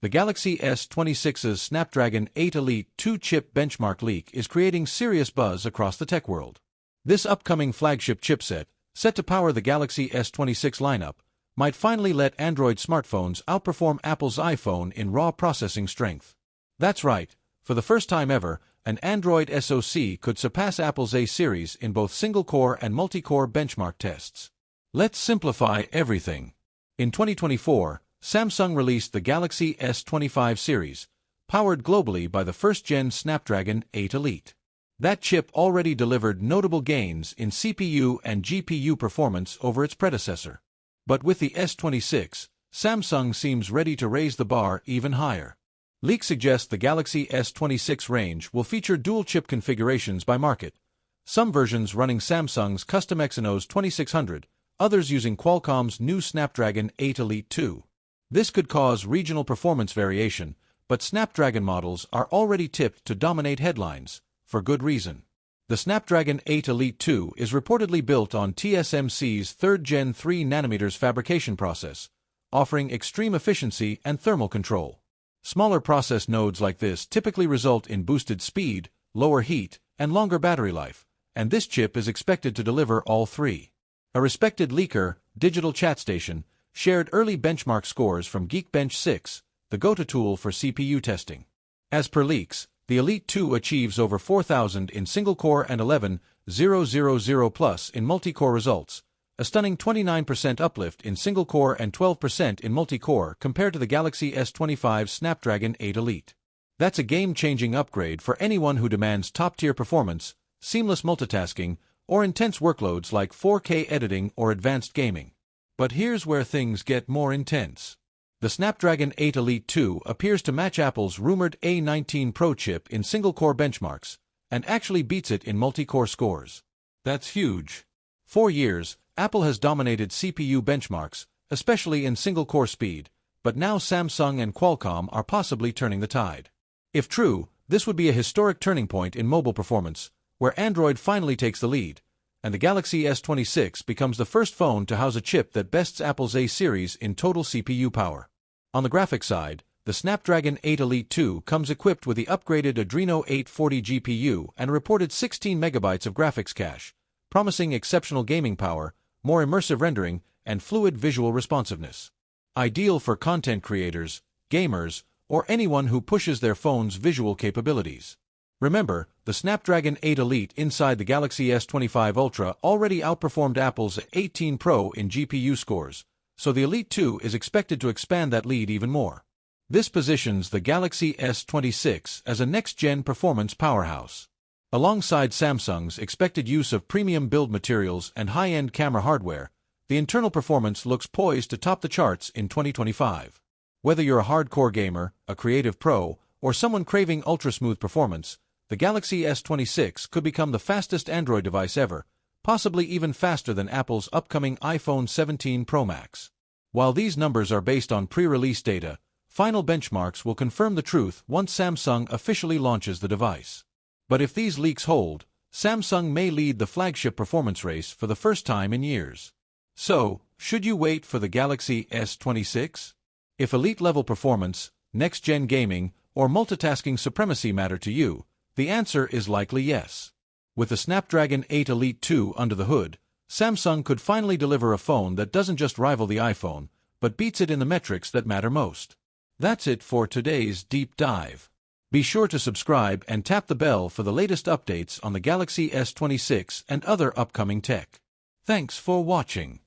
The Galaxy S26's Snapdragon 8 Elite 2-chip benchmark leak is creating serious buzz across the tech world. This upcoming flagship chipset, set to power the Galaxy S26 lineup, might finally let Android smartphones outperform Apple's iPhone in raw processing strength. That's right, for the first time ever, an Android SoC could surpass Apple's A series in both single-core and multi-core benchmark tests. Let's simplify everything. In 2024, Samsung released the Galaxy S25 series, powered globally by the first-gen Snapdragon 8 Elite. That chip already delivered notable gains in CPU and GPU performance over its predecessor. But with the S26, Samsung seems ready to raise the bar even higher. Leaks suggest the Galaxy S26 range will feature dual-chip configurations by market, some versions running Samsung's custom Exynos 2600, others using Qualcomm's new Snapdragon 8 Elite 2. This could cause regional performance variation, but Snapdragon models are already tipped to dominate headlines, for good reason. The Snapdragon 8 Elite 2 is reportedly built on TSMC's 3rd Gen 3nm fabrication process, offering extreme efficiency and thermal control. Smaller process nodes like this typically result in boosted speed, lower heat, and longer battery life, and this chip is expected to deliver all three. A respected leaker, Digital Chat Station, shared early benchmark scores from Geekbench 6, the go-to tool for CPU testing. As per leaks, the Elite 2 achieves over 4,000 in single-core and 11,000 plus in multi-core results, a stunning 29% uplift in single-core and 12% in multi-core compared to the Galaxy S25 Snapdragon 8 Elite. That's a game-changing upgrade for anyone who demands top-tier performance, seamless multitasking, or intense workloads like 4K editing or advanced gaming. But here's where things get more intense. The Snapdragon 8 Elite 2 appears to match Apple's rumored A19 Pro chip in single-core benchmarks, and actually beats it in multi-core scores. That's huge. For years, Apple has dominated CPU benchmarks, especially in single-core speed, but now Samsung and Qualcomm are possibly turning the tide. If true, this would be a historic turning point in mobile performance, where Android finally takes the lead, and the Galaxy S26 becomes the first phone to house a chip that bests Apple's A series in total CPU power. On the graphics side, the Snapdragon 8 Elite 2 comes equipped with the upgraded Adreno 840 GPU and a reported 16 MB of graphics cache, promising exceptional gaming power, more immersive rendering, and fluid visual responsiveness. Ideal for content creators, gamers, or anyone who pushes their phone's visual capabilities. Remember, the Snapdragon 8 Elite inside the Galaxy S25 Ultra already outperformed Apple's 18 Pro in GPU scores, so the Elite 2 is expected to expand that lead even more. This positions the Galaxy S26 as a next-gen performance powerhouse. Alongside Samsung's expected use of premium build materials and high-end camera hardware, the internal performance looks poised to top the charts in 2025. Whether you're a hardcore gamer, a creative pro, or someone craving ultra-smooth performance, the Galaxy S26 could become the fastest Android device ever, possibly even faster than Apple's upcoming iPhone 17 Pro Max. While these numbers are based on pre-release data, final benchmarks will confirm the truth once Samsung officially launches the device. But if these leaks hold, Samsung may lead the flagship performance race for the first time in years. So, should you wait for the Galaxy S26? If elite-level performance, next-gen gaming, or multitasking supremacy matter to you, the answer is likely yes. With the Snapdragon 8 Elite 2 under the hood, Samsung could finally deliver a phone that doesn't just rival the iPhone, but beats it in the metrics that matter most. That's it for today's deep dive. Be sure to subscribe and tap the bell for the latest updates on the Galaxy S26 and other upcoming tech. Thanks for watching.